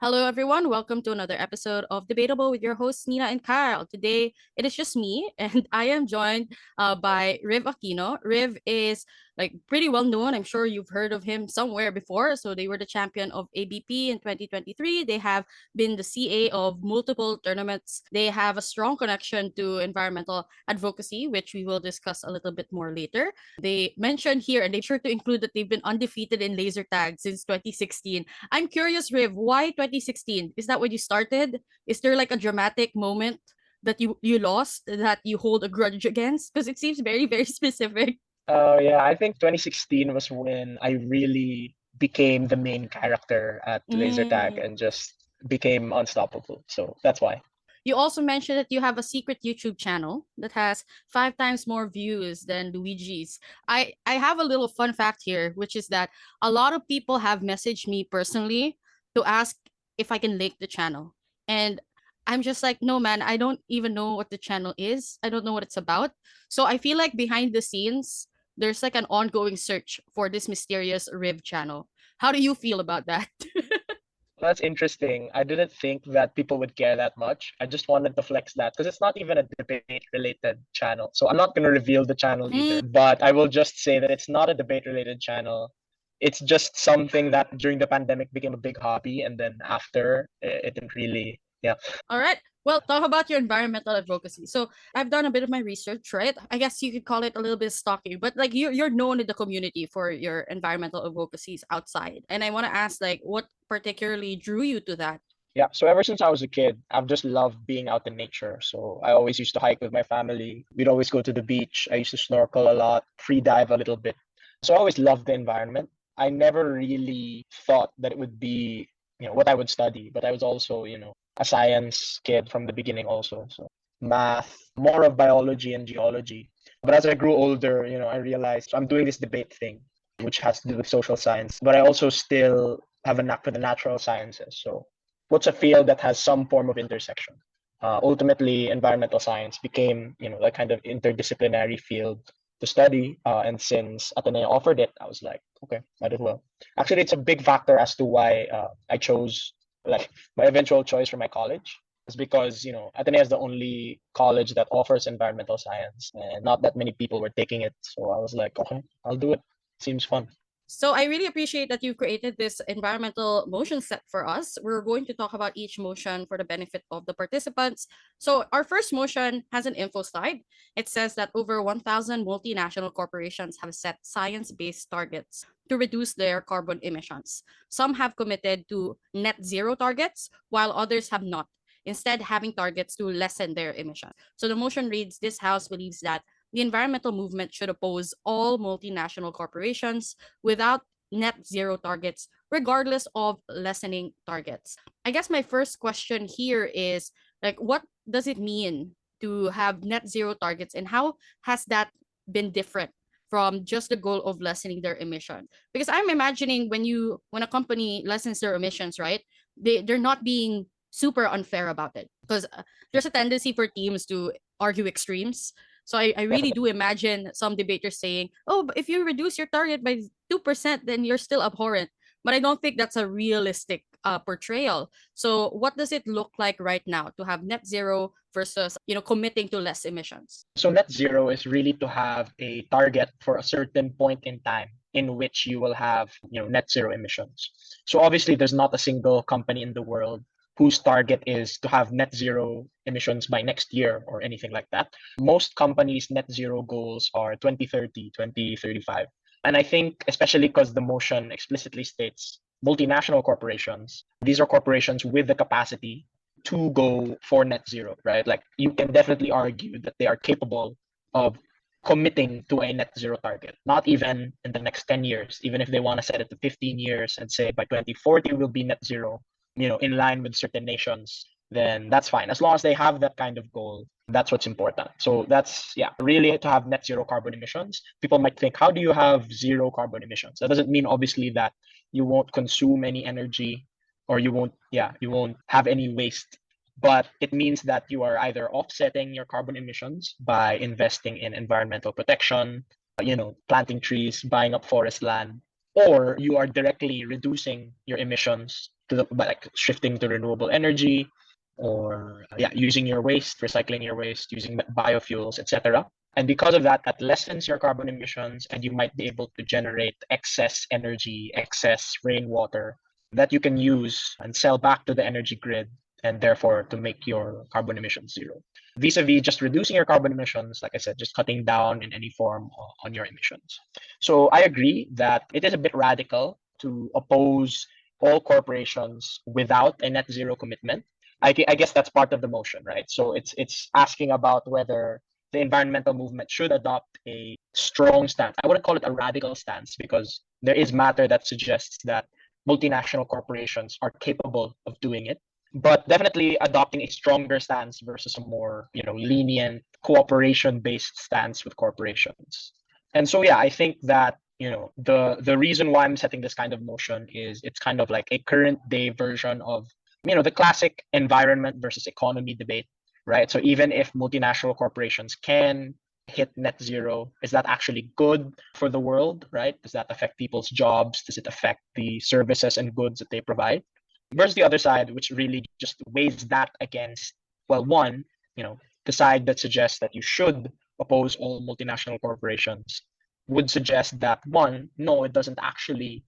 Hello, everyone. Welcome to another episode of Debatable with your hosts, Nina and Kyle. Today, it is just me, and I am joined by Riv Aquino. Riv is like pretty well known. I'm sure you've heard of him somewhere before. So they were the champion of ABP in 2023. They have been the CA of multiple tournaments. They have a strong connection to environmental advocacy, which we will discuss a little bit more later. They mentioned here, and they sure to include that they've been undefeated in laser tag since 2016. I'm curious, Riv, why 2016? Is that when you started? Is there like a dramatic moment that you lost that you hold a grudge against? Because it seems very, very specific. Oh yeah, I think 2016 was when I really became the main character at laser tag Mm. and just became unstoppable. So that's why. You also mentioned that you have a secret YouTube channel that has 5 times more views than Luigi's. I have a little fun fact here, which is that a lot of people have messaged me personally to ask if I can link the channel. And I'm just like, no, man, I don't even know what the channel is. I don't know what it's about. So I feel like behind the scenes, there's like an ongoing search for this mysterious Riv channel. How do you feel about that? That's interesting. I didn't think that people would care that much. I just wanted to flex that because it's not even a debate related channel. So I'm not going to reveal the channel Mm. either, but I will just say that it's not a debate related channel. It's just something that during the pandemic became a big hobby. And then after, it didn't really, yeah. All right. Well, talk about your environmental advocacy. So I've done a bit of my research, right? I guess you could call it a little bit stalking, but like you're known in the community for your environmental advocacies outside. And I want to ask, like, what particularly drew you to that? Yeah, so ever since I was a kid, I've just loved being out in nature. So I always used to hike with my family. We'd always go to the beach. I used to snorkel a lot, free dive a little bit. So I always loved the environment. I never really thought that it would be, what I would study, but I was also, a science kid from the beginning also. So math, more of biology and geology. But as I grew older, I realized I'm doing this debate thing, which has to do with social science, but I also still have a knack for the natural sciences. So what's a field that has some form of intersection? Ultimately, environmental science became, that kind of interdisciplinary field to study. And since Ateneo offered it, I was like, okay, might as well. Actually, it's a big factor as to why I chose like my eventual choice for my college is because Ateneo is the only college that offers environmental science, and not that many people were taking it. So I was like, okay, I'll do it. Seems fun. So I really appreciate that you created this environmental motion set for us. We're going to talk about each motion for the benefit of the participants. So our first motion has an info slide. It says that over 1,000 multinational corporations have set science-based targets to reduce their carbon emissions. Some have committed to net zero targets, while others have not, instead having targets to lessen their emissions. So the motion reads, this House believes that the environmental movement should oppose all multinational corporations without net zero targets, regardless of lessening targets. I guess my first question here is like, what does it mean to have net zero targets, and how has that been different from just the goal of lessening their emissions? Because I'm imagining when a company lessens their emissions, right? They're not being super unfair about it because there's a tendency for teams to argue extremes. So I really do Definitely. imagine some debaters saying, oh, but if you reduce your target by 2%, then you're still abhorrent. But I don't think that's a realistic portrayal. So what does it look like right now to have net zero versus, committing to less emissions? So net zero is really to have a target for a certain point in time in which you will have, net zero emissions. So obviously there's not a single company in the world whose target is to have net zero emissions by next year or anything like that. Most companies' net zero goals are 2030, 2035. And I think especially because the motion explicitly states multinational corporations, these are corporations with the capacity to go for net zero, right? Like you can definitely argue that they are capable of committing to a net zero target, not even in the next 10 years, even if they want to set it to 15 years and say by 2040 will be net zero, in line with certain nations, then that's fine. As long as they have that kind of goal, that's what's important. So that's, yeah, really to have net zero carbon emissions. People might think, how do you have zero carbon emissions? That doesn't mean obviously that you won't consume any energy or you won't have any waste, but it means that you are either offsetting your carbon emissions by investing in environmental protection, planting trees, buying up forest land, or you are directly reducing your emissions by like shifting to renewable energy, or using your waste, recycling your waste, using biofuels, etc. And because of that, that lessens your carbon emissions, and you might be able to generate excess energy, excess rainwater that you can use and sell back to the energy grid, and therefore to make your carbon emissions zero. Vis-a-vis just reducing your carbon emissions, like I said, just cutting down in any form on your emissions. So I agree that it is a bit radical to oppose all corporations without a net zero commitment. I guess that's part of the motion, right? So it's asking about whether the environmental movement should adopt a strong stance. I wouldn't call it a radical stance, because there is matter that suggests that multinational corporations are capable of doing it, but definitely adopting a stronger stance versus a more, lenient cooperation-based stance with corporations. And so, yeah, I think that, the reason why I'm setting this kind of motion is it's kind of like a current day version of, the classic environment versus economy debate, right? So even if multinational corporations can hit net zero, is that actually good for the world, right? Does that affect people's jobs? Does it affect the services and goods that they provide? Versus the other side, which really just weighs that against, well, one, the side that suggests that you should oppose all multinational corporations would suggest that, one, no, it doesn't actually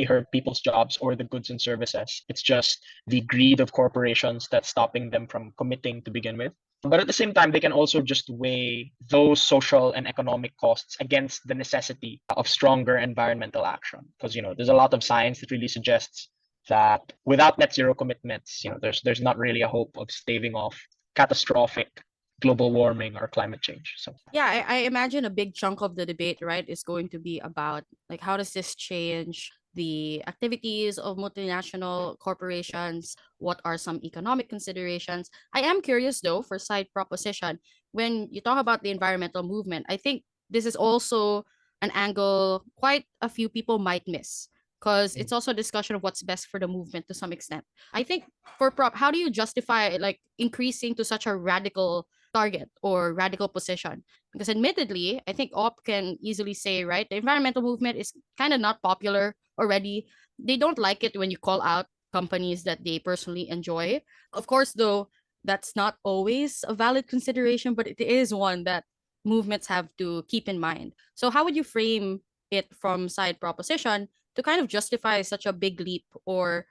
hurt people's jobs or the goods and services. It's just the greed of corporations that's stopping them from committing to begin with. But at the same time, they can also just weigh those social and economic costs against the necessity of stronger environmental action. Because, there's a lot of science that really suggests that without net zero commitments, there's not really a hope of staving off catastrophic global warming or climate change. So Yeah, I imagine a big chunk of the debate, right, is going to be about like how does this change the activities of multinational corporations? What are some economic considerations? I am curious though, for side proposition, when you talk about the environmental movement, I think this is also an angle quite a few people might miss, because it's also a discussion of what's best for the movement to some extent. I think for prop, how do you justify like increasing to such a radical target or radical position? Because admittedly, I think OP can easily say, right, the environmental movement is kind of not popular already. They don't like it when you call out companies that they personally enjoy. Of course, though, that's not always a valid consideration, but it is one that movements have to keep in mind. So, how would you frame it from side proposition to kind of justify such a big leap, or,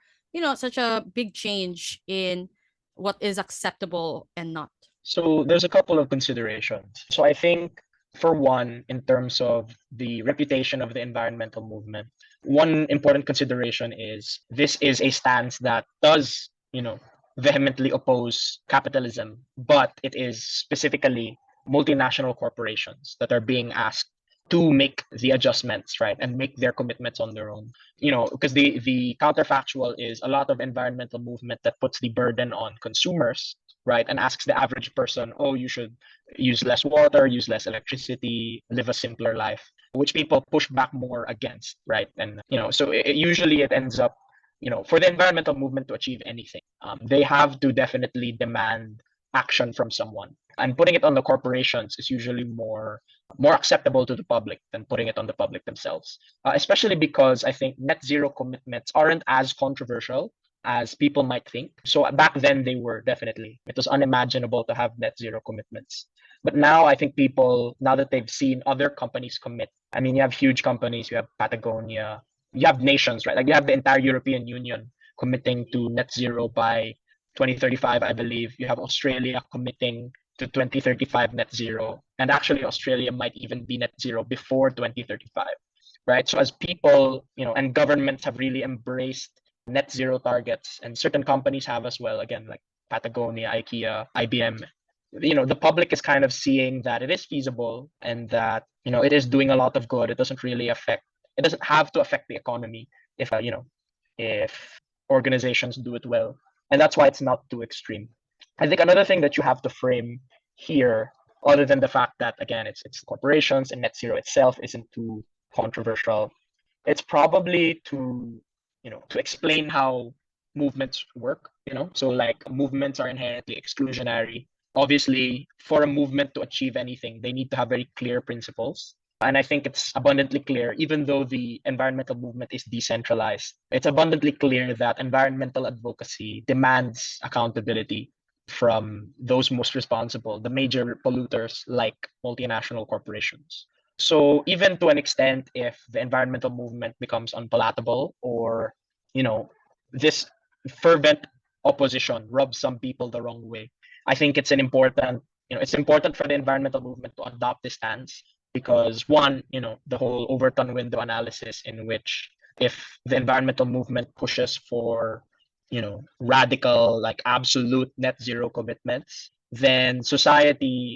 such a big change in what is acceptable and not? So there's a couple of considerations. So I think, for one, in terms of the reputation of the environmental movement, one important consideration is this is a stance that does, vehemently oppose capitalism, but it is specifically multinational corporations that are being asked to make the adjustments, right, and make their commitments on their own. Because the counterfactual is a lot of environmental movement that puts the burden on consumers, right, and asks the average person, oh, you should use less water, use less electricity, live a simpler life, which people push back more against, right? And so usually it ends up, for the environmental movement to achieve anything, they have to definitely demand action from someone, and putting it on the corporations is usually more acceptable to the public than putting it on the public themselves. Especially because I think net zero commitments aren't as controversial as people might think. So back then they were definitely. It was unimaginable to have net zero commitments. But now I think people, now that they've seen other companies commit, I mean, you have huge companies, you have Patagonia, you have nations, right? Like you have the entire European Union committing to net zero by 2035, I believe. You have Australia committing to 2035 net zero. And actually, Australia might even be net zero before 2035, right? So as people, and governments have really embraced net zero targets, and certain companies have as well, again, like Patagonia, IKEA, IBM, the public is kind of seeing that it is feasible, and that, it is doing a lot of good. It doesn't have to affect the economy if organizations do it well. And that's why it's not too extreme. I think another thing that you have to frame here, other than the fact that, again, it's corporations and net zero itself isn't too controversial, it's probably to explain how movements work. So like movements are inherently exclusionary. Obviously, for a movement to achieve anything, they need to have very clear principles. And I think it's abundantly clear, even though the environmental movement is decentralized, it's abundantly clear that environmental advocacy demands accountability from those most responsible, the major polluters like multinational corporations. So even to an extent, if the environmental movement becomes unpalatable, or, you know, this fervent opposition rubs some people the wrong way, I think it's an important, it's important for the environmental movement to adopt this stance, because one, the whole Overton window analysis, in which if the environmental movement pushes for, radical, like absolute net zero commitments, then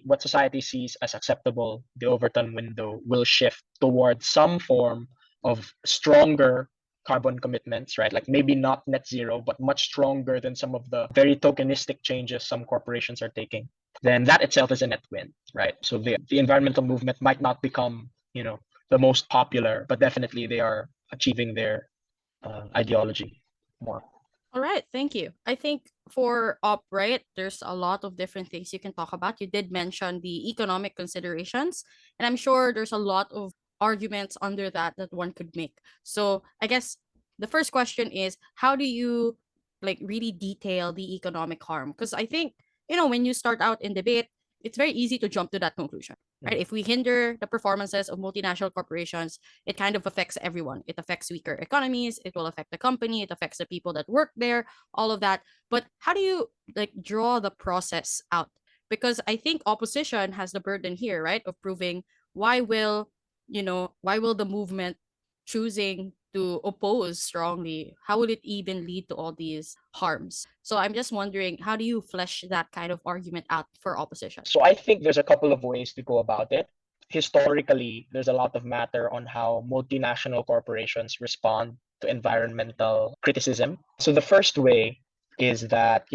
what society sees as acceptable, the Overton window, will shift towards some form of stronger carbon commitments, right? Like maybe not net zero, but much stronger than some of the very tokenistic changes some corporations are taking. Then that itself is a net win, right? So the environmental movement might not become, the most popular, but definitely they are achieving their ideology more. All right, thank you. I think for right, there's a lot of different things you can talk about. You did mention the economic considerations, and I'm sure there's a lot of arguments under that that one could make. So I guess the first question is, how do you like really detail the economic harm? Because I think, when you start out in debate, it's very easy to jump to that conclusion, right? If we hinder the performances of multinational corporations, it kind of affects everyone. It affects weaker economies, it will affect the company, it affects the people that work there, all of that. But how do you like draw the process out? Because I think opposition has the burden here, right? Of proving why will, why will the movement choosing to oppose strongly, how would it even lead to all these harms? So I'm just wondering, how do you flesh that kind of argument out for opposition? So I think there's a couple of ways to go about it. Historically, there's a lot of matter on how multinational corporations respond to environmental criticism. So the first way is that,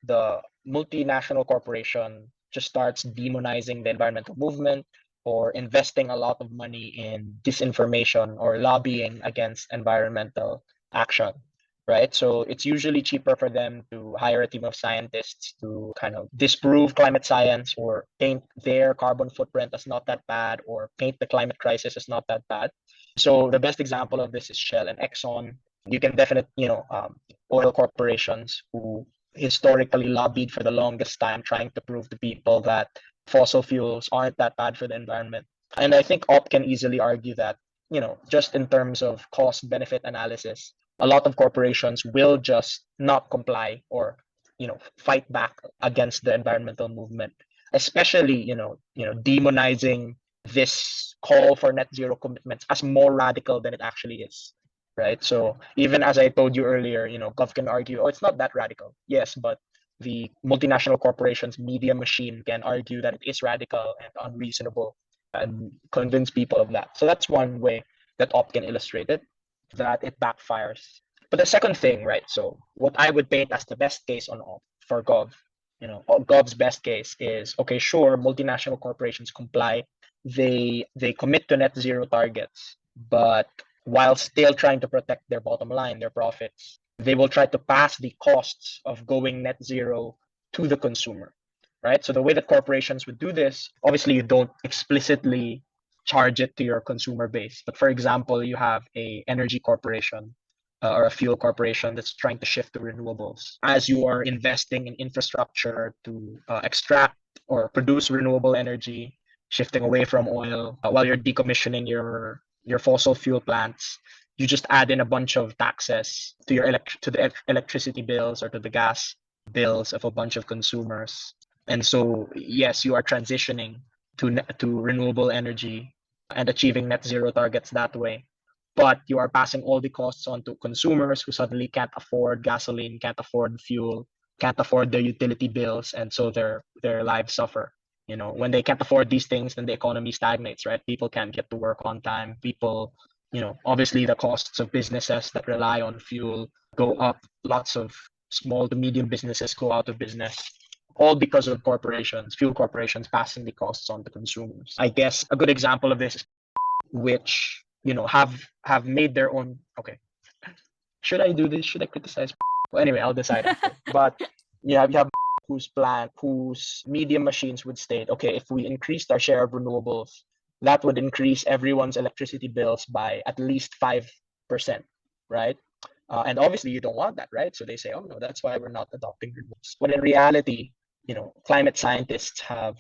the multinational corporation just starts demonizing the environmental movement, or investing a lot of money in disinformation or lobbying against environmental action, right? So it's usually cheaper for them to hire a team of scientists to kind of disprove climate science, or paint their carbon footprint as not that bad, or paint the climate crisis as not that bad. So the best example of this is Shell and Exxon. You can definitely, oil corporations who historically lobbied for the longest time, trying to prove to people that fossil fuels aren't that bad for the environment. And I think OP can easily argue that, just in terms of cost benefit analysis, a lot of corporations will just not comply, or, fight back against the environmental movement, especially, demonizing this call for net zero commitments as more radical than it actually is. Right. So even as I told you earlier, Gov can argue, oh, it's not that radical. Yes, but the multinational corporation's media machine can argue that it is radical and unreasonable, and convince people of that. So that's one way that OP can illustrate it, that it backfires. But the second thing, right? So what I would paint as the best case on OP for Gov, Gov's best case is, okay, sure, multinational corporations comply, they commit to net zero targets, but while still trying to protect their bottom line, their profits, they will try to pass the costs of going net zero to the consumer, right? So the way that corporations would do this, obviously you don't explicitly charge it to your consumer base. But for example, you have a energy corporation, or a fuel corporation that's trying to shift to renewables. As you are investing in infrastructure to extract or produce renewable energy, shifting away from oil, while you're decommissioning your fossil fuel plants, you just add in a bunch of taxes to the electricity bills, or to the gas bills of a bunch of consumers. And so, yes, you are transitioning to renewable energy and achieving net zero targets that way. But you are passing all the costs on to consumers who suddenly can't afford gasoline, can't afford fuel, can't afford their utility bills, and so their lives suffer. When they can't afford these things, then the economy stagnates, right? People can't get to work on time. People, obviously the costs of businesses that rely on fuel go up. Lots of small to medium businesses go out of business, all because of corporations, fuel corporations, passing the costs on to consumers. I guess a good example of this is, which, have made their own. Okay, should I do this? Should I criticize? Well, anyway, I'll decide after. But you have whose medium machines would state, okay, if we increased our share of renewables, that would increase everyone's electricity bills by at least 5%, right? And obviously you don't want that, right? So they say, oh no, that's why we're not adopting renewables. When in reality, climate scientists have,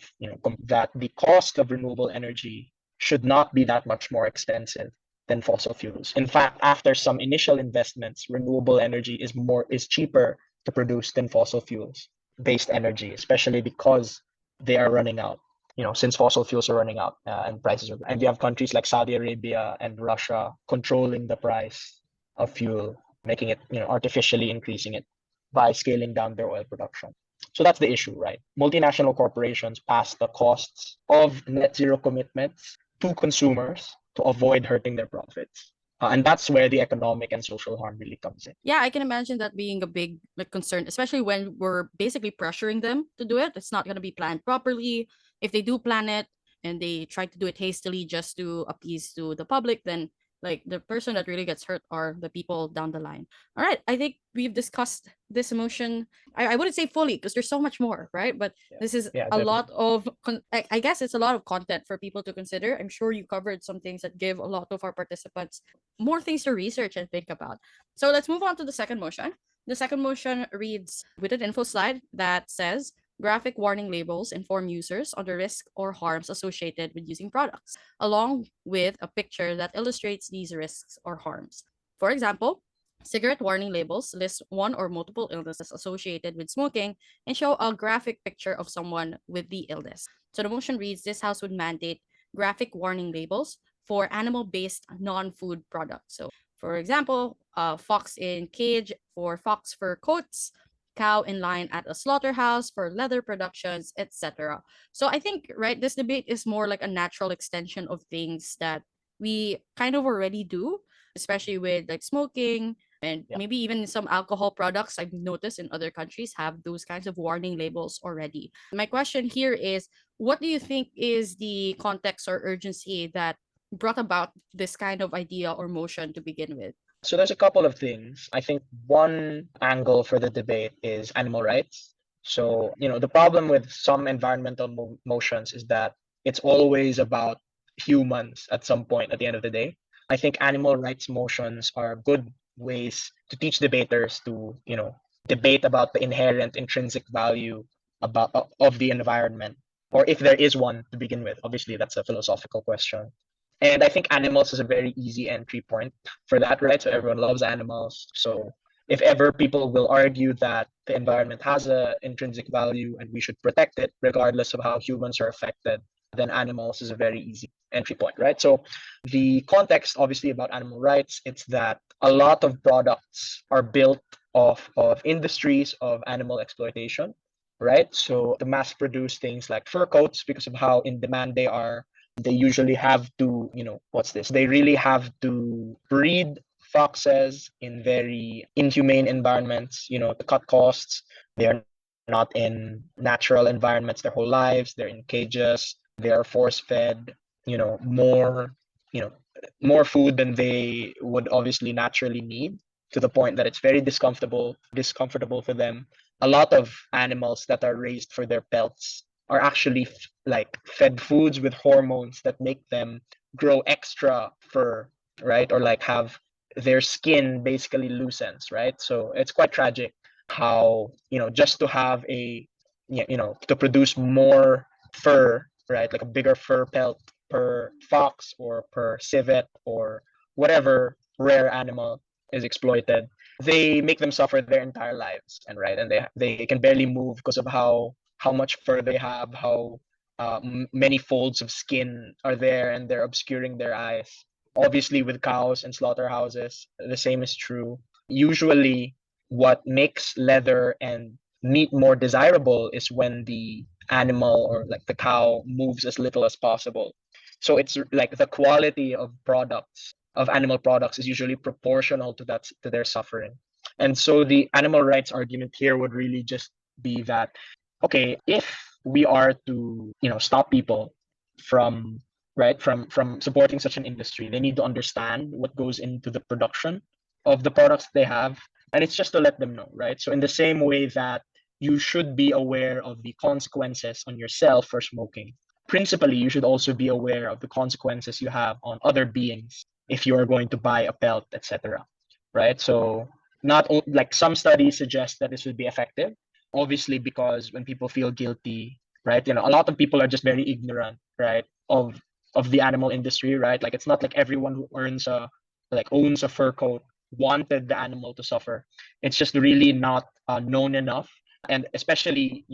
that the cost of renewable energy should not be that much more expensive than fossil fuels. In fact, after some initial investments, renewable energy is cheaper to produce than fossil fuels based energy, especially because they are running out. Since fossil fuels are running out and prices are, and you have countries like Saudi Arabia and Russia controlling the price of fuel, making it, artificially increasing it by scaling down their oil production. So that's the issue, right? Multinational corporations pass the costs of net zero commitments to consumers to avoid hurting their profits. And that's where the economic and social harm really comes in. Yeah, I can imagine that being a big concern, especially when we're basically pressuring them to do it. It's not going to be planned properly. If they do plan it and they try to do it hastily just to appease to the public, then the person that really gets hurt are the people down the line. All right, I think we've discussed this emotion. I wouldn't say fully because there's so much more, right? But this is Yeah, a definitely. lot of I guess it's a lot of content for people to consider. I'm sure you covered some things that give a lot of our participants more things to research and think about. So let's move on to the second motion. The second motion reads with an info slide that says graphic warning labels inform users on the risk or harms associated with using products, along with a picture that illustrates these risks or harms. For example, cigarette warning labels list one or multiple illnesses associated with smoking and show a graphic picture of someone with the illness. So the motion reads this House would mandate graphic warning labels for animal based non food products. So for example, fox in cage for fox fur coats, cow in line at a slaughterhouse for leather productions, etc. So I think, right, this debate is more like a natural extension of things that we kind of already do, especially with like smoking and Yeah. maybe even some alcohol products. I've noticed in other countries have those kinds of warning labels already. My question here is, what do you think is the context or urgency that brought about this kind of idea or motion to begin with? So there's a couple of things. I think one angle for the debate is animal rights. So, the problem with some environmental motions is that it's always about humans at some point at the end of the day. I think animal rights motions are good ways to teach debaters to, debate about the inherent intrinsic value of the environment, or if there is one to begin with. Obviously, that's a philosophical question. And I think animals is a very easy entry point for that, right? So everyone loves animals. So if ever people will argue that the environment has a intrinsic value and we should protect it regardless of how humans are affected, then animals is a very easy entry point, right? So the context obviously about animal rights, it's that a lot of products are built of industries of animal exploitation, right? So the mass produce things like fur coats because of how in demand they are. They usually have to, what's this? They really have to breed foxes in very inhumane environments, to cut costs. They're not in natural environments their whole lives. They're in cages. They are force fed, more, you know, more food than they would obviously naturally need, to the point that it's very discomfortable for them. A lot of animals that are raised for their pelts are actually like fed foods with hormones that make them grow extra fur, right? Or like have their skin basically loosens, right? So it's quite tragic how, just to have to produce more fur, right? Like a bigger fur pelt per fox or per civet or whatever rare animal is exploited, they make them suffer their entire lives, and right, and they can barely move because of how much fur they have, how many folds of skin are there, and they're obscuring their eyes. Obviously, with cows and slaughterhouses, the same is true. Usually, what makes leather and meat more desirable is when the animal or like the cow moves as little as possible. So it's like the quality of products of animal products is usually proportional to their suffering. And so the animal rights argument here would really just be that, okay, if we are to, stop people from from supporting such an industry, they need to understand what goes into the production of the products they have. And it's just to let them know, right? So in the same way that you should be aware of the consequences on yourself for smoking, principally, you should also be aware of the consequences you have on other beings if you are going to buy a pelt, etc. Right? So like some studies suggest that this would be effective, obviously because when people feel guilty, right? A lot of people are just very ignorant, right, of the animal industry, right? Like it's not like everyone who owns a fur coat wanted the animal to suffer. It's just really not known enough, and especially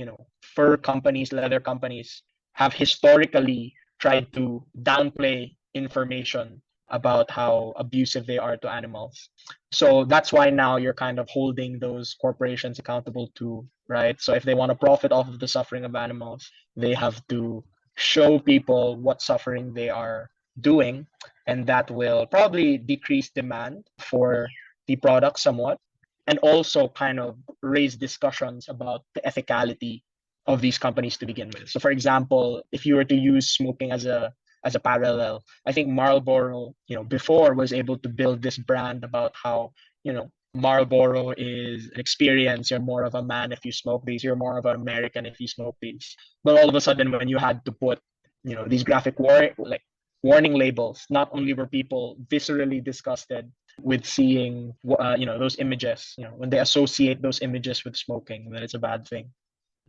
fur companies, leather companies have historically tried to downplay information about how abusive they are to animals. So that's why now you're kind of holding those corporations accountable too, right? So if they want to profit off of the suffering of animals, they have to show people what suffering they are doing, and that will probably decrease demand for the product somewhat, and also kind of raise discussions about the ethicality of these companies to begin with. So for example, if you were to use smoking as a parallel, I think Marlboro, before was able to build this brand about how, Marlboro is an experience. You're more of a man if you smoke these. You're more of an American if you smoke these. But all of a sudden, when you had to put, these warning labels, not only were people viscerally disgusted with seeing, those images, when they associate those images with smoking, that it's a bad thing.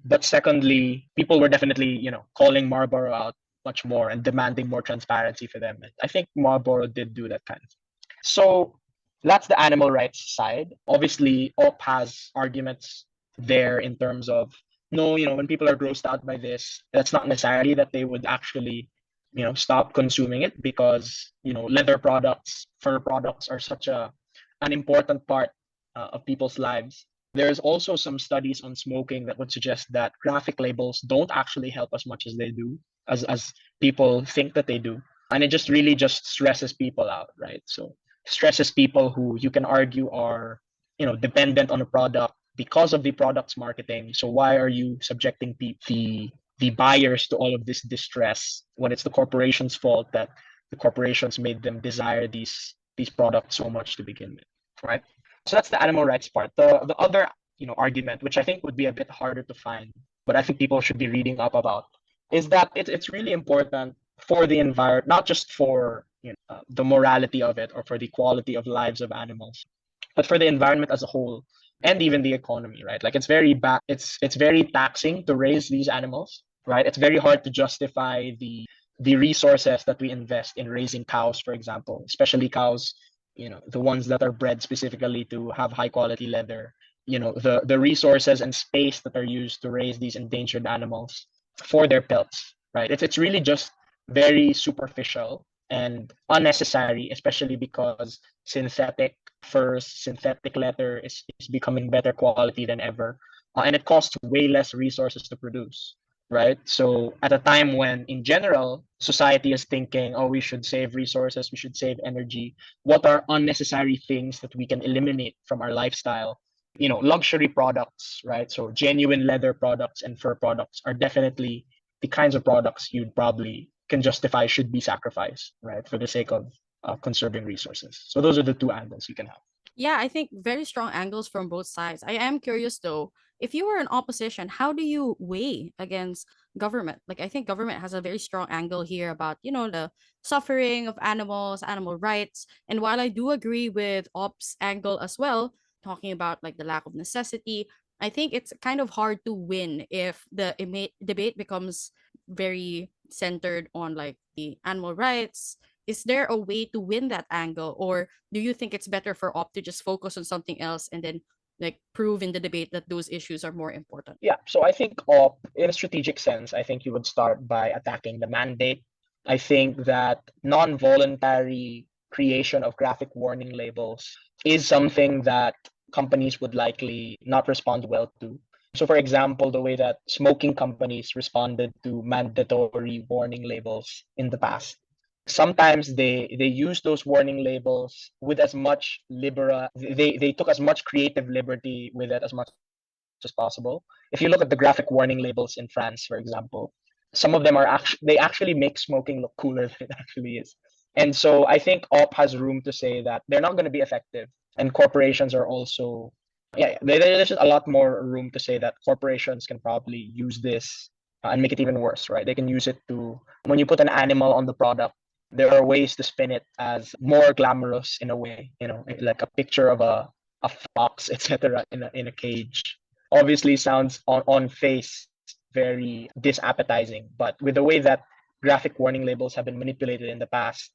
But secondly, people were definitely, calling Marlboro out much more and demanding more transparency for them. And I think Marlboro did do that kind of thing. So that's the animal rights side. Obviously, OP has arguments there in terms of, no, when people are grossed out by this, that's not necessarily that they would actually, stop consuming it, because, leather products, fur products are such an important part of people's lives. There's also some studies on smoking that would suggest that graphic labels don't actually help as much as they do, as people think that they do. And it just really just stresses people out, right? So stresses people who you can argue are, dependent on a product because of the product's marketing. So why are you subjecting the buyers to all of this distress when it's the corporation's fault that the corporations made them desire these products so much to begin with, right? So that's the animal rights part. The other argument, which I think would be a bit harder to find, but I think people should be reading up about, is that it's really important for the environment, not just for the morality of it or for the quality of lives of animals, but for the environment as a whole and even the economy, right? Like it's very taxing to raise these animals, right? It's very hard to justify the resources that we invest in raising cows, for example, especially cows, the ones that are bred specifically to have high quality leather. The resources and space that are used to raise these endangered animals for their pelts, right? It's really just very superficial and unnecessary, especially because synthetic furs, synthetic leather is becoming better quality than ever, and it costs way less resources to produce, right? So at a time when, in general, society is thinking, oh, we should save resources, we should save energy, what are unnecessary things that we can eliminate from our lifestyle? Luxury products, right? So genuine leather products and fur products are definitely the kinds of products you'd probably can justify should be sacrificed, right, for the sake of conserving resources. So those are the two angles you can have. Yeah, I think very strong angles from both sides. I am curious though, if you were in opposition, how do you weigh against government? Like I think government has a very strong angle here about, the suffering of animals, animal rights. And while I do agree with ops angle as well, talking about like the lack of necessity, I think it's kind of hard to win if the debate becomes very centered on like the animal rights. Is there a way to win that angle, or do you think it's better for op to just focus on something else and then like prove in the debate that those issues are more important? Yeah, so I think in a strategic sense, I think you would start by attacking the mandate. I think that non-voluntary creation of graphic warning labels is something that companies would likely not respond well to. So for example, the way that smoking companies responded to mandatory warning labels in the past, sometimes they use those warning labels with as much liberal, they took as much creative liberty with it as much as possible. If you look at the graphic warning labels in France, for example, some of them are actually, they actually make smoking look cooler than it actually is. And so I think op has room to say that they're not going to be effective, and corporations are also, yeah, there's just a lot more room to say that corporations can probably use this and make it even worse, right? They can use it to, when you put an animal on the product, there are ways to spin it as more glamorous in a way, like a picture of a fox, etc., in a cage. Obviously, sounds on face very disappetizing, but with the way that graphic warning labels have been manipulated in the past,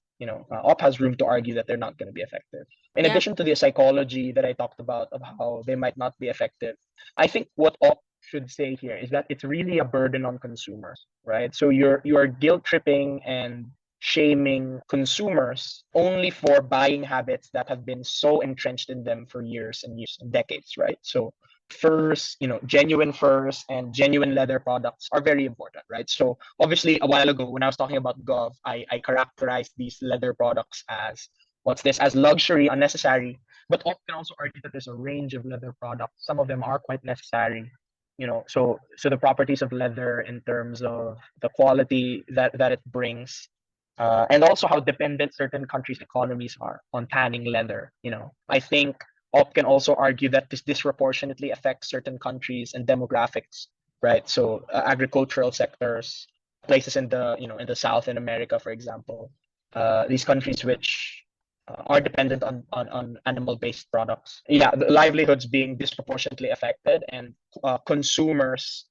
op has room to argue that they're not going to be effective. In Yeah. addition to the psychology that I talked about of how they might not be effective, I think what op should say here is that it's really a burden on consumers, right? So you are guilt tripping and shaming consumers only for buying habits that have been so entrenched in them for years and years and decades, right? So furs, genuine furs and genuine leather products are very important, right? So obviously a while ago when I was talking about Gov, I characterized these leather products as what's this as luxury, unnecessary. But Op can also argue that there's a range of leather products. Some of them are quite necessary. So the properties of leather in terms of the quality that it brings, and also how dependent certain countries' economies are on tanning leather. I think Op can also argue that this disproportionately affects certain countries and demographics, right? So agricultural sectors, places in the South in America, for example, these countries which are dependent on animal-based products. Yeah, the livelihoods being disproportionately affected and consumers,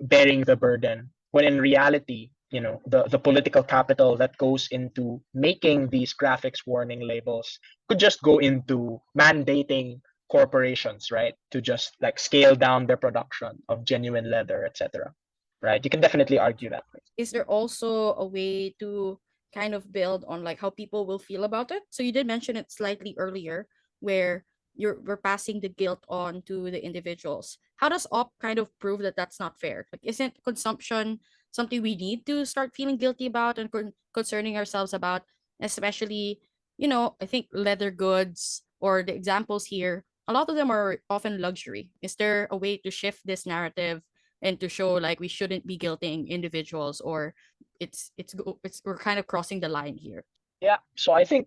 bearing the burden. When in reality, the political capital that goes into making these graphics warning labels could just go into mandating corporations, right, to just like scale down their production of genuine leather, etc. Right? You can definitely argue that. Is there also a way to kind of build on like how people will feel about it? So you did mention it slightly earlier where we're passing the guilt on to the individuals. How does op kind of prove that that's not fair? Like isn't consumption something we need to start feeling guilty about and concerning ourselves about, especially, I think leather goods or the examples here, a lot of them are often luxury. Is there a way to shift this narrative and to show like we shouldn't be guilting individuals, or it's we're kind of crossing the line here? Yeah, so I think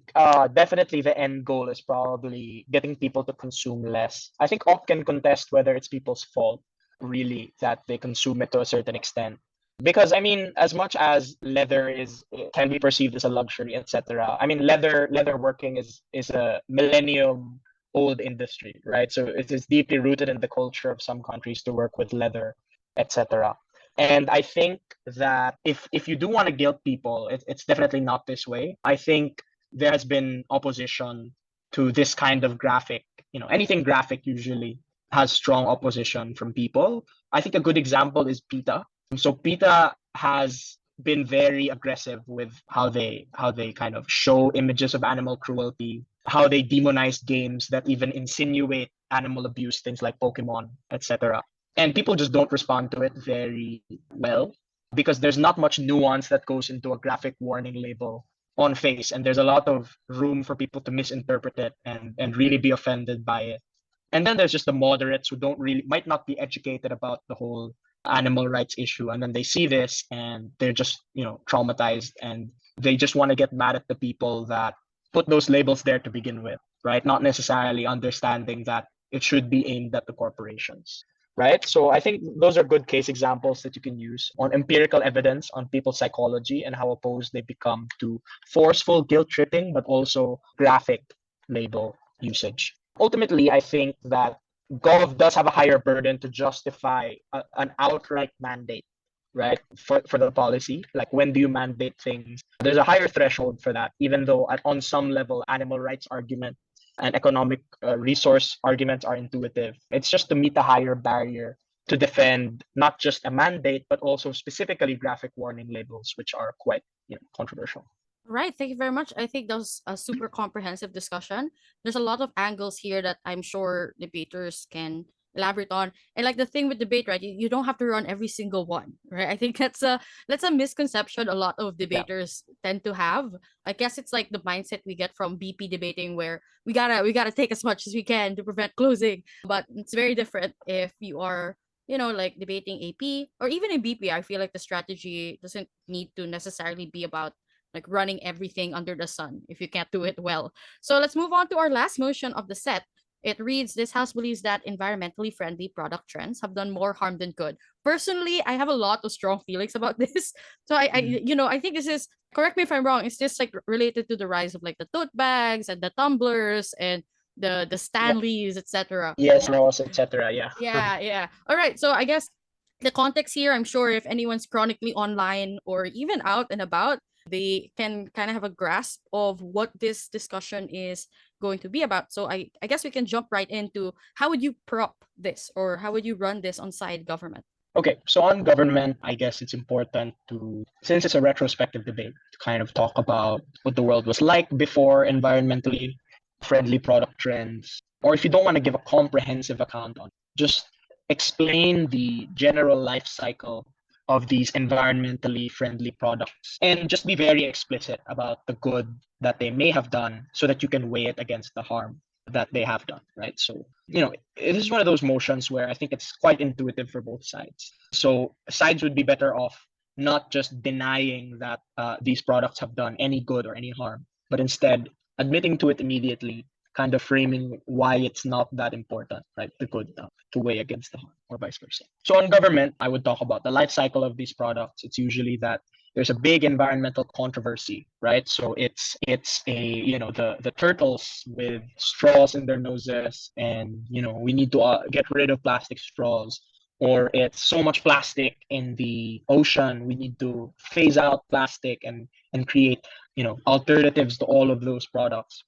definitely the end goal is probably getting people to consume less. I think Op can contest whether it's people's fault, really, that they consume it to a certain extent. Because I mean, as much as leather can be perceived as a luxury, etc. I mean, leather working is a millennium old industry, right? So it is deeply rooted in the culture of some countries to work with leather, etc. And I think that if you do want to guilt people, it's definitely not this way. I think there has been opposition to this kind of graphic. Anything graphic usually has strong opposition from people. I think a good example is PETA. So PETA has been very aggressive with how they kind of show images of animal cruelty, how they demonize games that even insinuate animal abuse, things like Pokemon, etc. And people just don't respond to it very well because there's not much nuance that goes into a graphic warning label on face, and there's a lot of room for people to misinterpret it and really be offended by it. And then there's just the moderates who don't really might not be educated about the whole animal rights issue, and then they see this and they're just traumatized, and they just want to get mad at the people that put those labels there to begin with, right? Not necessarily understanding that it should be aimed at the corporations, right? So I think those are good case examples that you can use on empirical evidence on people's psychology and how opposed they become to forceful guilt tripping, but also graphic label usage. Ultimately, I think that Gov does have a higher burden to justify an outright mandate, right, for the policy. Like, when do you mandate things? There's a higher threshold for that, even though on some level, animal rights argument and economic resource arguments are intuitive. It's just to meet a higher barrier to defend not just a mandate, but also specifically graphic warning labels, which are quite controversial. Right. Thank you very much. I think that was a super comprehensive discussion. There's a lot of angles here that I'm sure debaters can elaborate on. And like the thing with debate, right? You don't have to run every single one, right? I think that's a misconception a lot of Yeah. debaters tend to have. I guess it's like the mindset we get from BP debating where we gotta take as much as we can to prevent closing. But it's very different if you are like debating AP or even in BP. I feel like the strategy doesn't need to necessarily be about like running everything under the sun if you can't do it well. So let's move on to our last motion of the set. It reads, this house believes that environmentally friendly product trends have done more harm than good. Personally, I have a lot of strong feelings about this. So Mhm. I think this is, correct me if I'm wrong, it's just like related to the rise of like the tote bags and the tumblers and the Yeah. Stanleys, etc. Yes, Ross, etc. Yeah. Yeah, yeah. All right. So I guess the context here, I'm sure if anyone's chronically online or even out and about, they can kind of have a grasp of what this discussion is going to be about. So I guess we can jump right into how would you prop this or how would you run this on side government? Okay, so on government, I guess it's important to, since it's a retrospective debate, to kind of talk about what the world was like before environmentally friendly product trends. Or if you don't want to give a comprehensive account on it, just explain the general life cycle of these environmentally friendly products and just be very explicit about the good that they may have done so that you can weigh it against the harm that they have done, right? So, it is one of those motions where I think it's quite intuitive for both sides. So sides would be better off not just denying that these products have done any good or any harm, but instead admitting to it immediately, kind of framing why it's not that important, right? The good to weigh against the harm, or vice versa. So on government, I would talk about the life cycle of these products. It's usually that there's a big environmental controversy, right? So it's a the turtles with straws in their noses, and we need to get rid of plastic straws, or it's so much plastic in the ocean, we need to phase out plastic and create alternatives to all of those products.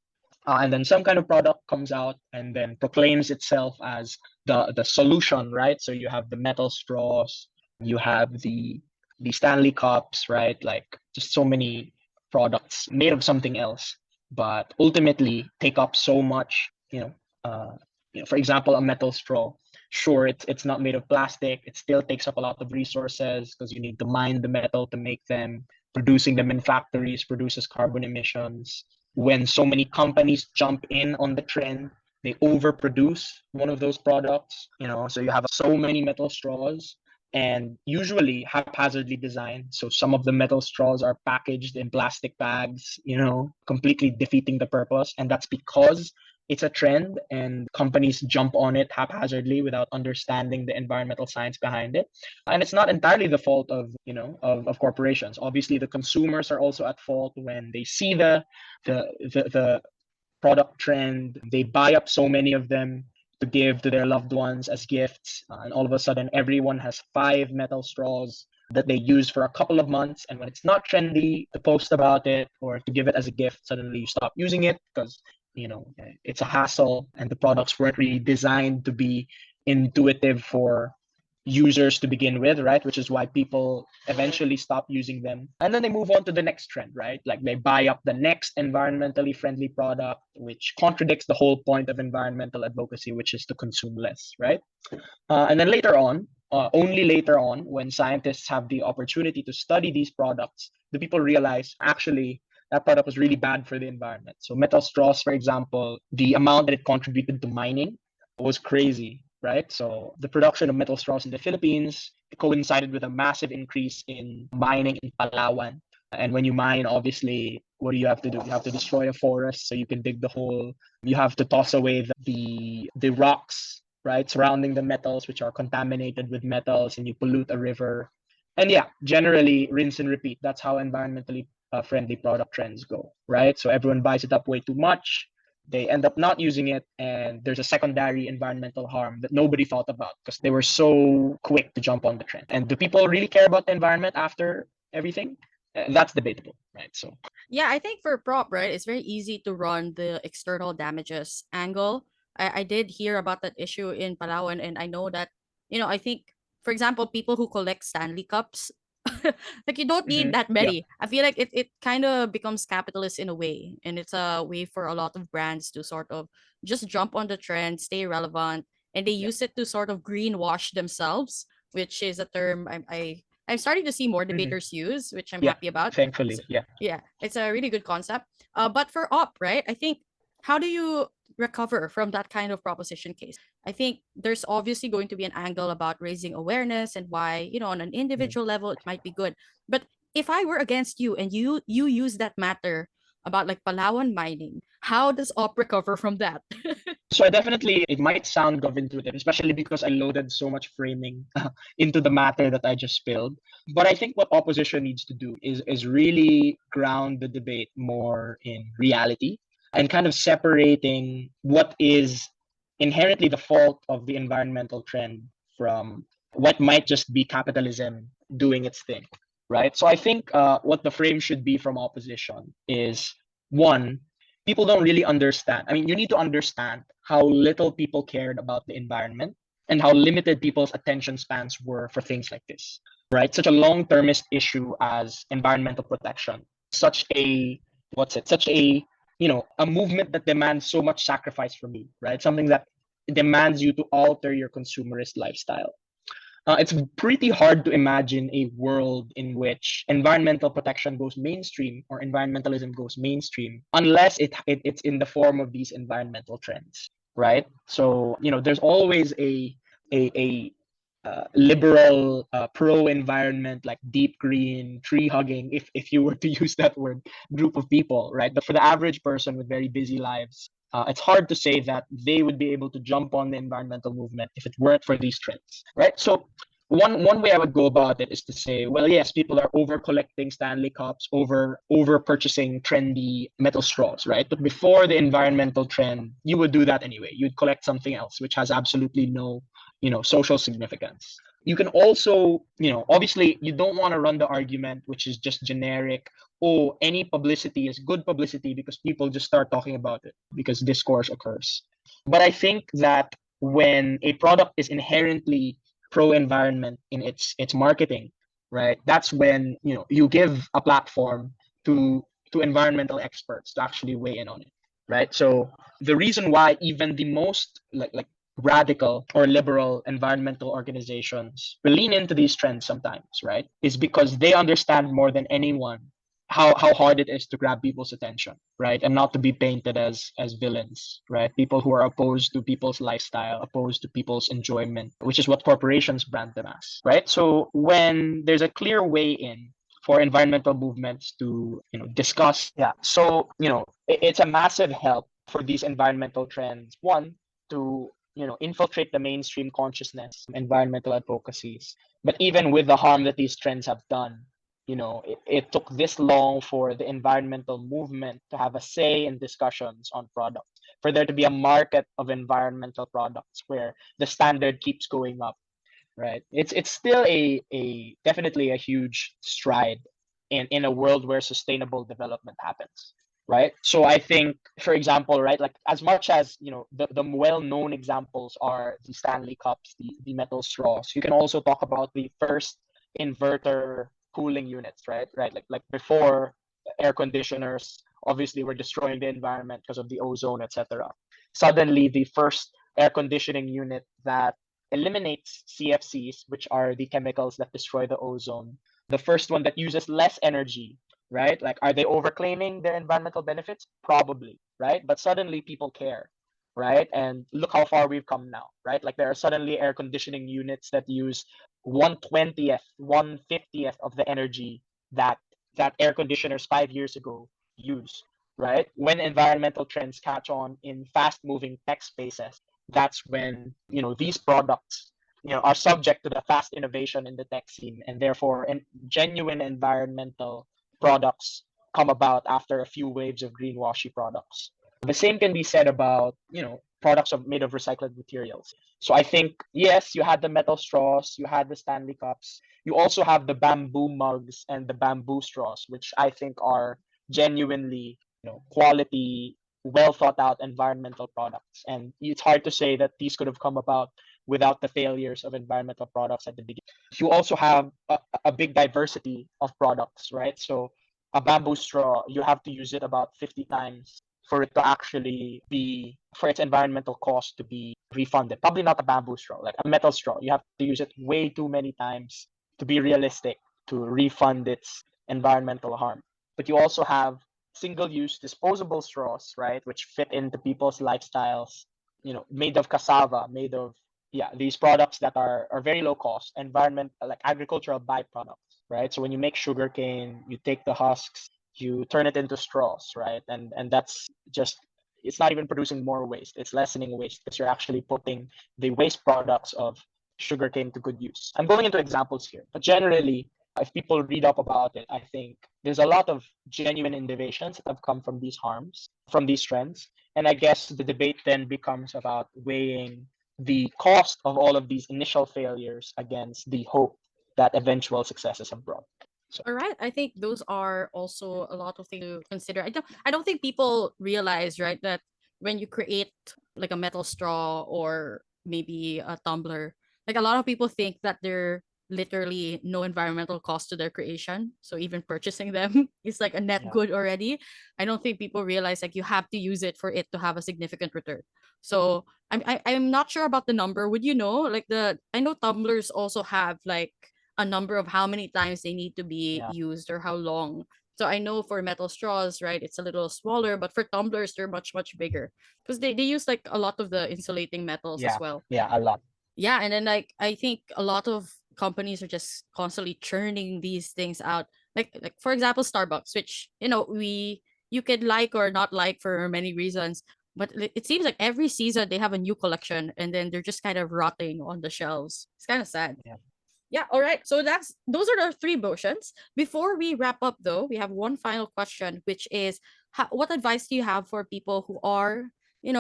And then some kind of product comes out and then proclaims itself as the solution, right? So you have the metal straws, you have the Stanley cups, right? Like just so many products made of something else, but ultimately take up so much. For example, a metal straw. Sure, it's not made of plastic. It still takes up a lot of resources because you need to mine the metal to make them. Producing them in factories produces carbon emissions. When so many companies jump in on the trend, they overproduce one of those products. So you have so many metal straws and usually haphazardly designed. So some of the metal straws are packaged in plastic bags, completely defeating the purpose. And that's because it's a trend and companies jump on it haphazardly without understanding the environmental science behind it. And it's not entirely the fault of corporations. Obviously, the consumers are also at fault when they see the product trend. They buy up so many of them to give to their loved ones as gifts. And all of a sudden, everyone has 5 metal straws that they use for a couple of months. And when it's not trendy to post about it or to give it as a gift, suddenly you stop using it because it's a hassle and the products weren't really designed to be intuitive for users to begin with, right? Which is why people eventually stop using them. And then they move on to the next trend, right? Like they buy up the next environmentally friendly product, which contradicts the whole point of environmental advocacy, which is to consume less, right? And then later on, only later on, when scientists have the opportunity to study these products, the people realize actually that product was really bad for the environment. So metal straws, for example, the amount that it contributed to mining was crazy, right? So the production of metal straws in the Philippines coincided with a massive increase in mining in Palawan. And when you mine, obviously, what do you have to do? You have to destroy a forest so you can dig the hole. You have to toss away the rocks, right, surrounding the metals, which are contaminated with metals, and you pollute a river. And yeah, generally rinse and repeat. That's how environmentally friendly product trends go, right? So everyone buys it up way too much. They end up not using it, and there's a secondary environmental harm that nobody thought about because they were so quick to jump on the trend. And do people really care about the environment after everything? That's debatable, right? So Yeah, I think for prop, right, it's very easy to run the external damages angle. I did hear about that issue in Palawan, and I know that, I think, for example, people who collect Stanley Cups, like you don't need that yeah, many. I feel like it kind of becomes capitalist in a way, and it's a way for a lot of brands to sort of just jump on the trend, stay relevant, and they yeah, use it to sort of greenwash themselves, which is a term I'm starting to see more hmm debaters use, which I'm yeah. happy about. Thankfully, yeah. Yeah, it's a really good concept. But for op, right? I think how do you recover from that kind of proposition case? I think there's obviously going to be an angle about raising awareness and why, on an Mhm. individual level it might be good. But if I were against you and you use that matter about like Palawan mining. How does OP recover from that? So I definitely, it might sound counterintuitive, especially because I loaded so much framing into the matter that I just spilled. But I think what opposition needs to do is really ground the debate more in reality and kind of separating what is inherently the fault of the environmental trend from what might just be capitalism doing its thing, right? So I think what the frame should be from opposition is one, people don't really understand. I mean, you need to understand how little people cared about the environment and how limited people's attention spans were for things like this, right? Such a long-termist issue as environmental protection, such a such a a movement that demands so much sacrifice from you, right? Something that demands you to alter your consumerist lifestyle. It's pretty hard to imagine a world in which environmental protection goes mainstream or environmentalism goes mainstream unless it's in the form of these environmental trends, right? So there's always a liberal pro-environment, like deep green tree hugging, if you were to use that word, group of people, right? But for the average person with very busy lives, it's hard to say that they would be able to jump on the environmental movement if it weren't for these trends, right? So one way I would go about it is to say, well, yes, people are over collecting Stanley Cups, over purchasing trendy metal straws, right? But before the environmental trend, you would do that anyway. You'd collect something else, which has absolutely no, social significance. You can also, obviously, you don't want to run the argument, which is just generic. Oh, any publicity is good publicity because people just start talking about it because discourse occurs. But I think that when a product is inherently pro environment in its marketing, right? That's when you give a platform to environmental experts to actually weigh in on it, right? So the reason why even the most like radical or liberal environmental organizations will lean into these trends sometimes, right, is because they understand more than anyone how hard it is to grab people's attention, right, and not to be painted as villains, right? People who are opposed to people's lifestyle, opposed to people's enjoyment, which is what corporations brand them as, right? So when there's a clear way in for environmental movements to discuss, yeah, so it's a massive help for these environmental trends, one, to infiltrate the mainstream consciousness, environmental advocacies. But even with the harm that these trends have done, it took this long for the environmental movement to have a say in discussions on products, for there to be a market of environmental products where the standard keeps going up, right? It's still a definitely a huge stride in a world where sustainable development happens, right? So I think, for example, right, like as much as the well-known examples are the Stanley Cups, the metal straws, you can also talk about the first inverter cooling units, right, like before, air conditioners obviously were destroying the environment because of the ozone, etc. Suddenly the first air conditioning unit that eliminates CFCs, which are the chemicals that destroy the ozone, the first one that uses less energy, right? Like, are they overclaiming their environmental benefits? Probably, right? But suddenly people care, right? And look how far we've come now, right? Like, there are suddenly air conditioning units that use 1/20th, 1/50th of the energy that air conditioners 5 years ago used, right? When environmental trends catch on in fast moving tech spaces, that's when these products are subject to the fast innovation in the tech scene, and therefore genuine environmental products come about after a few waves of greenwashy products. The same can be said about products made of recycled materials. So I think, yes, you had the metal straws, you had the Stanley Cups, you also have the bamboo mugs and the bamboo straws, which I think are genuinely quality, well thought out environmental products. And it's hard to say that these could have come about without the failures of environmental products at the beginning. You also have a big diversity of products, right? So a bamboo straw, you have to use it about 50 times for it to actually be, for its environmental cost to be refunded. Probably not a bamboo straw, like a metal straw. You have to use it way too many times to be realistic to refund its environmental harm. But you also have single-use disposable straws, right, which fit into people's lifestyles, made of cassava, made of these products that are very low cost, environment, like agricultural byproducts, right? So when you make sugarcane, you take the husks, you turn it into straws, right? And that's just, it's not even producing more waste, it's lessening waste because you're actually putting the waste products of sugarcane to good use. I'm going into examples here, but generally, if people read up about it, I think there's a lot of genuine innovations that have come from these harms, from these trends. And I guess the debate then becomes about weighing the cost of all of these initial failures against the hope that eventual successes have brought. So All right. I think those are also a lot of things to consider. I don't think people realize, right, that when you create like a metal straw or maybe a tumbler, like a lot of people think that there literally no environmental cost to their creation. So even purchasing them is like a net yeah, good already. I don't think people realize like you have to use it for it to have a significant return. So I'm not sure about the number. Would you know? Like I know tumblers also have like a number of how many times they need to be yeah, used or how long. So I know for metal straws, right, it's a little smaller, but for tumblers, they're much, much bigger because they use like a lot of the insulating metals as yeah, well. yeah, a lot. Yeah. And then like I think a lot of companies are just constantly churning these things out. Like for example, Starbucks, which, you could like or not like for many reasons. But it seems like every season they have a new collection and then they're just kind of rotting on the shelves. It's kind of sad. Yeah. Yeah, all right. So those are our three motions. Before we wrap up though, we have one final question, which is what advice do you have for people who are,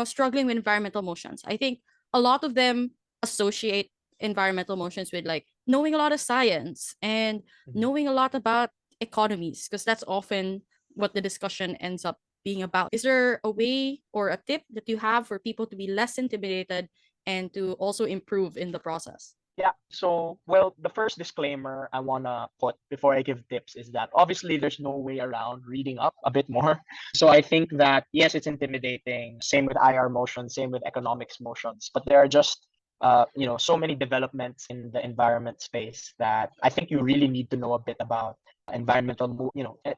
struggling with environmental motions? I think a lot of them associate environmental motions with like knowing a lot of science and Mhm. knowing a lot about economies, because that's often what the discussion ends up being about. Is there a way or a tip that you have for people to be less intimidated and to also improve in the process? Yeah. So, well, the first disclaimer I want to put before I give tips is that obviously there's no way around reading up a bit more. So, I think that, yes, it's intimidating. Same with IR motions, same with economics motions. But there are just, so many developments in the environment space that I think you really need to know a bit about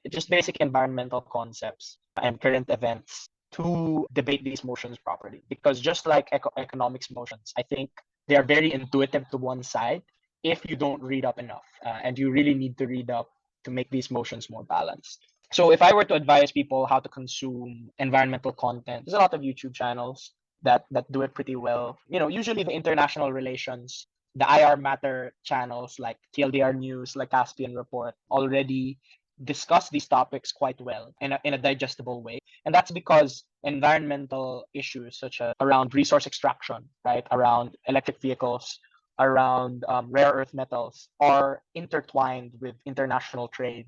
just basic environmental concepts and current events to debate these motions properly. Because just like economics motions, I think they are very intuitive to one side if you don't read up enough. And you really need to read up to make these motions more balanced. So if I were to advise people how to consume environmental content, there's a lot of YouTube channels that do it pretty well. Usually the international relations, the IR matter channels like TLDR News, like Caspian Report already discuss these topics quite well in a digestible way. And that's because environmental issues such as around resource extraction, right, around electric vehicles, around rare earth metals are intertwined with international trade,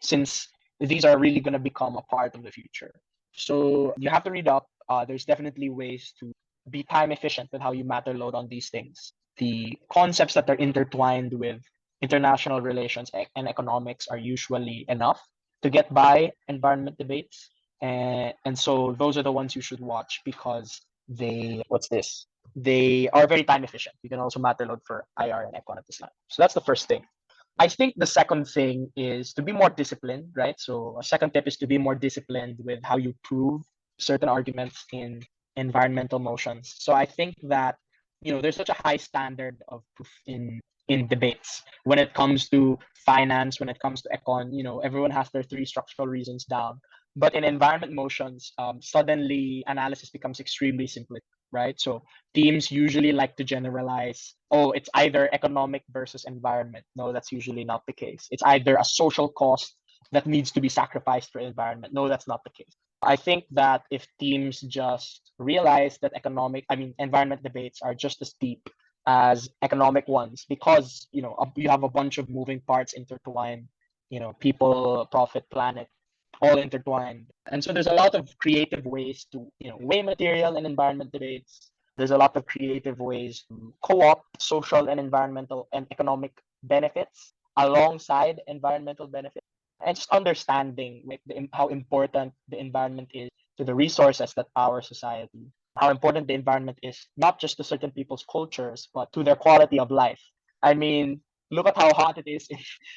since these are really going to become a part of the future. So you have to read up. There's definitely ways to be time efficient with how you matter load on these things. The concepts that are intertwined with international relations and economics are usually enough to get by environment debates. And so those are the ones you should watch because they are very time efficient. You can also matter load for IR and econ at the same time. So that's the first thing. I think the second thing is to be more disciplined, right? So a second tip is to be more disciplined with how you prove certain arguments in environmental motions. So I think that there's such a high standard of proof in debates when it comes to finance, when it comes to econ. Everyone has their three structural reasons down. But in environment motions, suddenly analysis becomes extremely simple, right? So teams usually like to generalize, oh, it's either economic versus environment. No, that's usually not the case. It's either a social cost that needs to be sacrificed for environment. No, that's not the case. I think that if teams just realize that environment debates are just as deep as economic ones because, you have a bunch of moving parts intertwined, people, profit, planet, all intertwined. And so there's a lot of creative ways to, weigh material and environment debates. There's a lot of creative ways to co-opt social and environmental and economic benefits alongside environmental benefits, and just understanding like how important the environment is to the resources that power society, how important the environment is not just to certain people's cultures but to their quality of life. I mean, look at how hot it is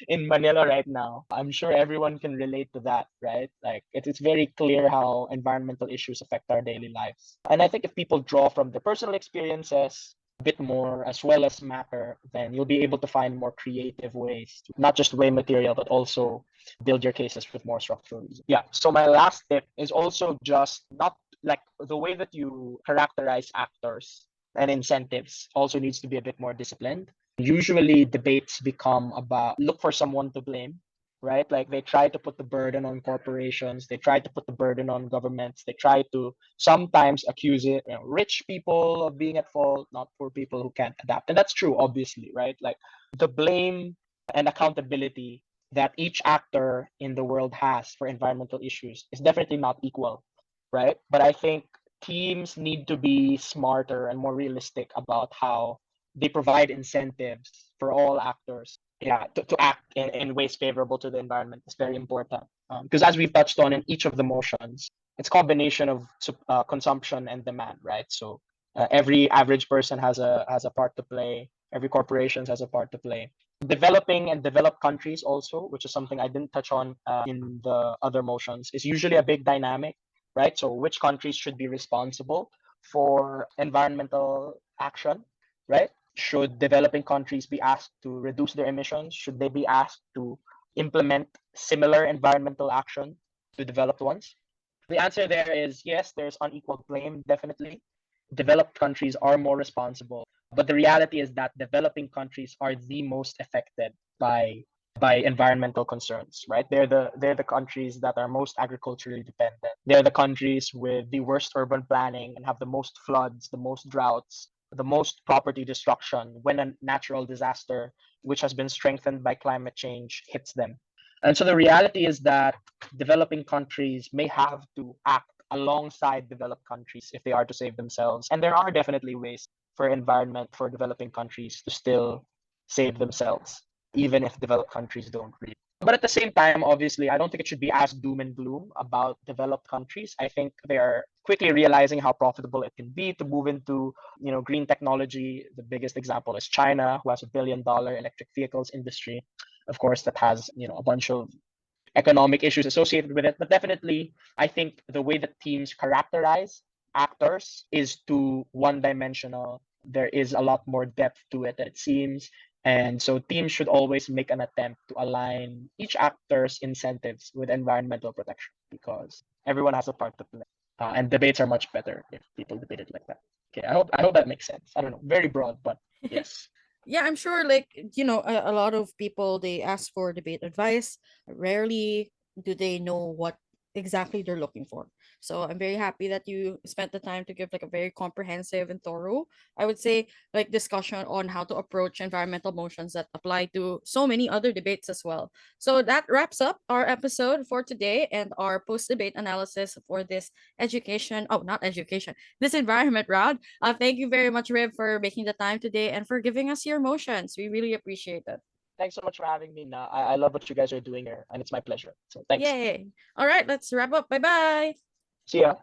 in Manila right now. I'm sure everyone can relate to that, right? Like it's very clear how environmental issues affect our daily lives. And I think if people draw from their personal experiences, bit more as well as matter, then you'll be able to find more creative ways to not just weigh material, but also build your cases with more structural reason. Yeah. So my last tip is also just not like the way that you characterize actors and incentives also needs to be a bit more disciplined. Usually debates become about look for someone to blame, right? Like they try to put the burden on corporations, they try to put the burden on governments, they try to sometimes accuse it, rich people of being at fault, not poor people who can't adapt. And that's true, obviously, right? Like the blame and accountability that each actor in the world has for environmental issues is definitely not equal, right? But I think teams need to be smarter and more realistic about how they provide incentives for all actors, yeah, to act in ways favorable to the environment is very important. Because as we've touched on in each of the motions, it's a combination of consumption and demand, right? So every average person has a part to play. Every corporation has a part to play. Developing and developed countries also, which is something I didn't touch on in the other motions, is usually a big dynamic, right? So which countries should be responsible for environmental action, right? Should developing countries be asked to reduce their emissions? Should they be asked to implement similar environmental action to developed ones? The answer there is yes, there's unequal blame, definitely. Developed countries are more responsible, but the reality is that developing countries are the most affected by environmental concerns, right? They're the countries that are most agriculturally dependent. They're the countries with the worst urban planning and have the most floods, the most droughts, the most property destruction when a natural disaster, which has been strengthened by climate change, hits them. And so the reality is that developing countries may have to act alongside developed countries if they are to save themselves. And there are definitely ways for environment for developing countries to still save themselves, even if developed countries don't really. But at the same time, obviously, I don't think it should be as doom and gloom about developed countries. I think they are quickly realizing how profitable it can be to move into, green technology. The biggest example is China, who has $1 billion electric vehicles industry. Of course, that has, a bunch of economic issues associated with it. But definitely, I think the way that teams characterize actors is too one dimensional. There is a lot more depth to it than it seems. And so teams should always make an attempt to align each actor's incentives with environmental protection because everyone has a part to play. And debates are much better if people debate it like that. Okay, I hope that makes sense. I don't know, very broad, but yes. Yeah, I'm sure, like, a lot of people, they ask for debate advice. Rarely do they know what exactly they're looking for. So I'm very happy that you spent the time to give like a very comprehensive and thorough, I would say, like discussion on how to approach environmental motions that apply to so many other debates as well. So that wraps up our episode for today and our post-debate analysis for this education, oh, not education, this environment round. Thank you very much, Riv, for making the time today and for giving us your emotions. We really appreciate it. Thanks so much for having me, Na. I love what you guys are doing here, and it's my pleasure. So thanks. Yay. All right, let's wrap up. Bye bye. See ya.